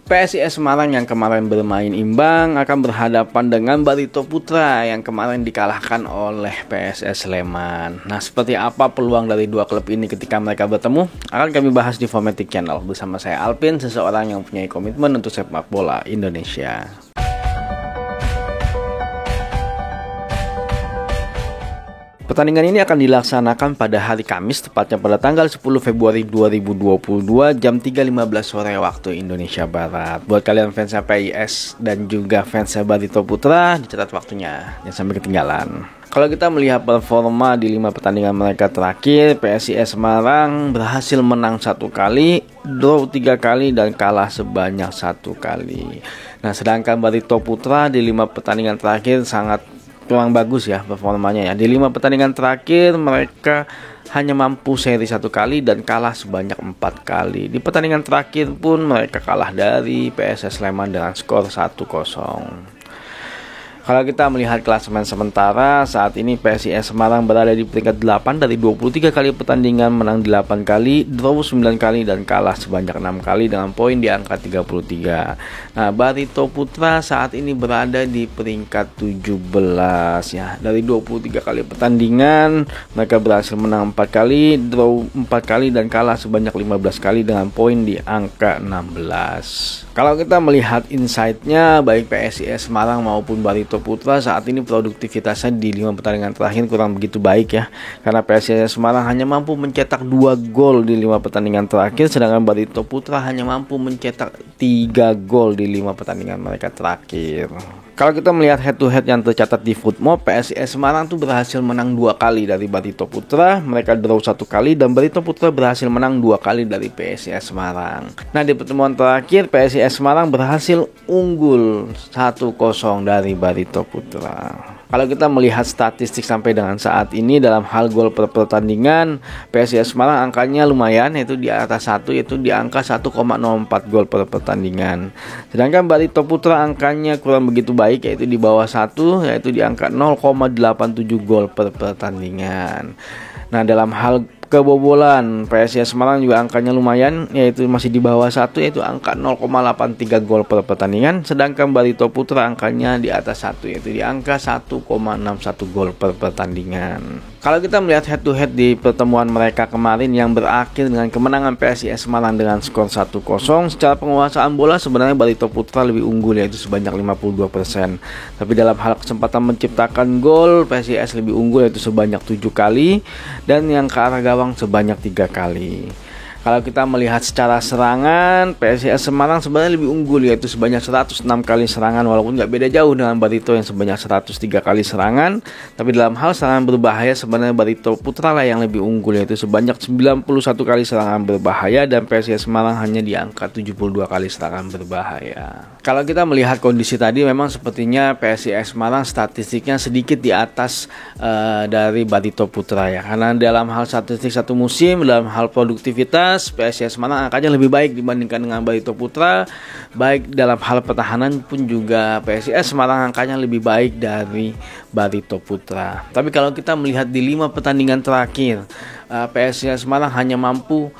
PSIS Semarang yang kemarin bermain imbang akan berhadapan dengan Barito Putra yang kemarin dikalahkan oleh PSS Sleman. Nah, seperti apa peluang dari dua klub ini ketika mereka bertemu? Akan kami bahas di Formatic Channel bersama saya Alpin, seseorang yang mempunyai komitmen untuk sepak bola Indonesia. Pertandingan ini akan dilaksanakan pada hari Kamis, tepatnya pada tanggal 10 Februari 2022 jam 3.15 sore waktu Indonesia Barat. Buat kalian fans PSIS dan juga fans Barito Putra, dicatat waktunya, jangan sampai ketinggalan. Kalau kita melihat performa di 5 pertandingan mereka terakhir, PSIS Semarang berhasil menang 1 kali, draw 3 kali, dan kalah sebanyak 1 kali. Nah, sedangkan Barito Putra di 5 pertandingan terakhir sangat kurang bagus ya performanya ya. Di 5 pertandingan terakhir mereka hanya mampu seri 1 kali dan kalah sebanyak 4 kali. Di pertandingan terakhir pun mereka kalah dari PSS Sleman dengan skor 1-0. Kalau kita melihat klasemen sementara, saat ini PSIS Semarang berada di peringkat 8 dari 23 kali pertandingan, menang 8 kali, draw 9 kali, dan kalah sebanyak 6 kali dengan poin di angka 33. Nah, Barito Putra saat ini berada di peringkat 17 ya. Dari 23 kali pertandingan, mereka berhasil menang 4 kali, draw 4 kali, dan kalah sebanyak 15 kali dengan poin di angka 16. Kalau kita melihat insight-nya, baik PSIS Semarang maupun Barito Putra saat ini produktivitasnya di 5 pertandingan terakhir kurang begitu baik ya. Karena PSIS Semarang hanya mampu mencetak 2 gol di 5 pertandingan terakhir, sedangkan Barito Putra hanya mampu mencetak 3 gol di 5 pertandingan mereka terakhir. Kalau kita melihat head to head yang tercatat di Footmob, PSIS Semarang tuh berhasil menang 2 kali dari Barito Putra, mereka draw 1 kali, dan Barito Putra berhasil menang 2 kali dari PSIS Semarang. Nah, di pertemuan terakhir PSIS Semarang berhasil unggul 1-0 dari Barito Putra. Kalau kita melihat statistik sampai dengan saat ini dalam hal gol per pertandingan, PSIS Semarang angkanya lumayan, yaitu di atas 1, yaitu di angka 1,04 gol per pertandingan. Sedangkan Barito Putra angkanya kurang begitu baik, yaitu di bawah 1, yaitu di angka 0,87 gol per pertandingan. Nah, dalam hal kebobolan, PSIS Semarang juga angkanya lumayan, yaitu masih di bawah 1, yaitu angka 0,83 gol per pertandingan. Sedangkan Barito Putra angkanya di atas 1, yaitu di angka 1,61 gol per pertandingan. Kalau kita melihat head to head di pertemuan mereka kemarin yang berakhir dengan kemenangan PSIS Semarang dengan skor 1-0, secara penguasaan bola sebenarnya Barito Putra lebih unggul, yaitu sebanyak 52%. Tapi dalam hal kesempatan menciptakan gol, PSIS lebih unggul, yaitu sebanyak 7 kali, dan yang ke arah gawang sebanyak 3 kali. Kalau kita melihat secara serangan, PSIS Semarang sebenarnya lebih unggul, yaitu sebanyak 106 kali serangan, walaupun nggak beda jauh dengan Barito yang sebanyak 103 kali serangan. Tapi dalam hal serangan berbahaya sebenarnya Barito Putra lah yang lebih unggul, yaitu sebanyak 91 kali serangan berbahaya, dan PSIS Semarang hanya di angka 72 kali serangan berbahaya. Kalau kita melihat kondisi tadi, memang sepertinya PSIS Semarang statistiknya sedikit di atas dari Barito Putra ya, karena dalam hal statistik satu musim, dalam hal produktivitas, PSIS Semarang angkanya lebih baik dibandingkan dengan Barito Putra. Baik dalam hal pertahanan pun juga PSIS Semarang angkanya lebih baik dari Barito Putra. Tapi kalau kita melihat di 5 pertandingan terakhir, PSIS Semarang hanya mampu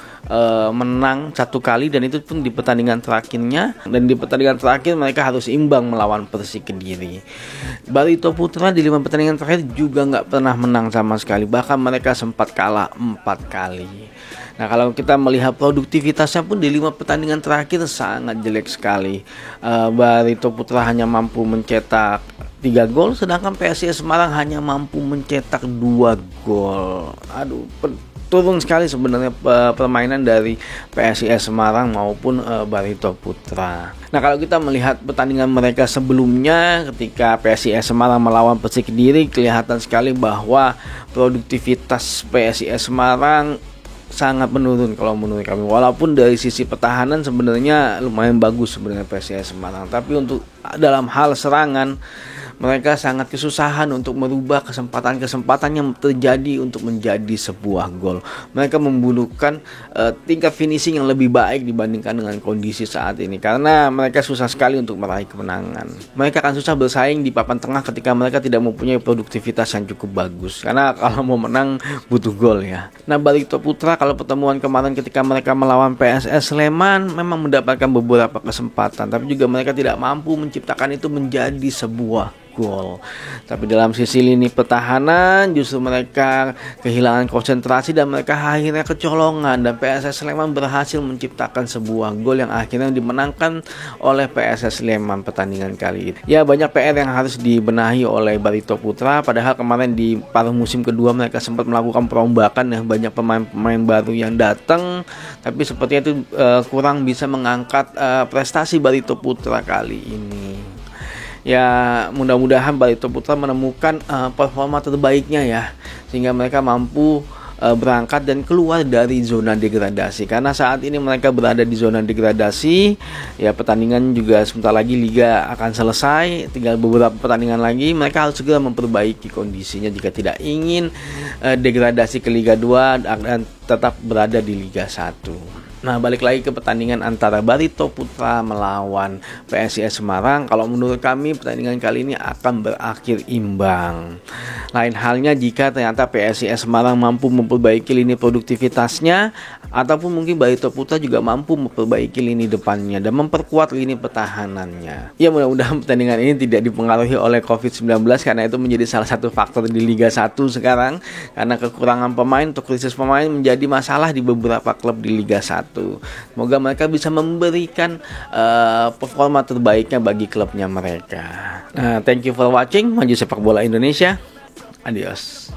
menang 1 kali, dan itu pun di pertandingan terakhirnya. Dan di pertandingan terakhir mereka harus imbang melawan Persik Kediri. Barito Putra di 5 pertandingan terakhir juga nggak pernah menang sama sekali, bahkan mereka sempat kalah 4 kali. Nah, kalau kita melihat produktivitasnya pun di 5 pertandingan terakhir sangat jelek sekali. Barito Putra hanya mampu mencetak 3 gol, sedangkan PSIS Semarang hanya mampu mencetak 2 gol. Turun sekali sebenarnya permainan dari PSIS Semarang maupun Barito Putra. Nah, kalau kita melihat pertandingan mereka sebelumnya, ketika PSIS Semarang melawan Persik Kediri, kelihatan sekali bahwa produktivitas PSIS Semarang sangat menurun kalau menurut kami. Walaupun dari sisi pertahanan sebenarnya lumayan bagus sebenarnya PSIS Semarang, tapi untuk dalam hal serangan mereka sangat kesusahan untuk merubah kesempatan-kesempatan yang terjadi untuk menjadi sebuah gol. Mereka membutuhkan tingkat finishing yang lebih baik dibandingkan dengan kondisi saat ini, karena mereka susah sekali untuk meraih kemenangan. Mereka akan susah bersaing di papan tengah ketika mereka tidak mempunyai produktivitas yang cukup bagus, karena kalau mau menang butuh gol ya. Nah, Barito Putra kalau pertemuan kemarin ketika mereka melawan PSS Sleman memang mendapatkan beberapa kesempatan, tapi juga mereka tidak mampu menciptakan itu menjadi sebuah gol. Tapi dalam sisi lini pertahanan justru mereka kehilangan konsentrasi dan mereka akhirnya kecolongan, dan PSS Sleman berhasil menciptakan sebuah gol yang akhirnya dimenangkan oleh PSS Sleman pertandingan kali ini. Ya, banyak PR yang harus dibenahi oleh Barito Putra, padahal kemarin di paruh musim kedua mereka sempat melakukan perombakan ya, banyak pemain-pemain baru yang datang, tapi sepertinya itu kurang bisa mengangkat prestasi Barito Putra kali ini. Ya, mudah-mudahan Barito Putra menemukan performa terbaiknya ya, sehingga mereka mampu berangkat dan keluar dari zona degradasi. Karena saat ini mereka berada di zona degradasi. Ya, pertandingan juga sebentar lagi liga akan selesai, tinggal beberapa pertandingan lagi. Mereka harus segera memperbaiki kondisinya jika tidak ingin degradasi ke Liga 2 dan tetap berada di Liga 1. Nah, balik lagi ke pertandingan antara Barito Putra melawan PSIS Semarang. Kalau menurut kami pertandingan kali ini akan berakhir imbang. Lain halnya jika ternyata PSIS Semarang mampu memperbaiki lini produktivitasnya, ataupun mungkin Barito Putra juga mampu memperbaiki lini depannya dan memperkuat lini pertahanannya. Ya, mudah-mudahan pertandingan ini tidak dipengaruhi oleh COVID-19, karena itu menjadi salah satu faktor di Liga 1 sekarang, karena kekurangan pemain atau krisis pemain menjadi masalah di beberapa klub di Liga 1. Semoga mereka bisa memberikan performa terbaiknya bagi klubnya mereka. Thank you for watching. Maju sepak bola Indonesia. Adios.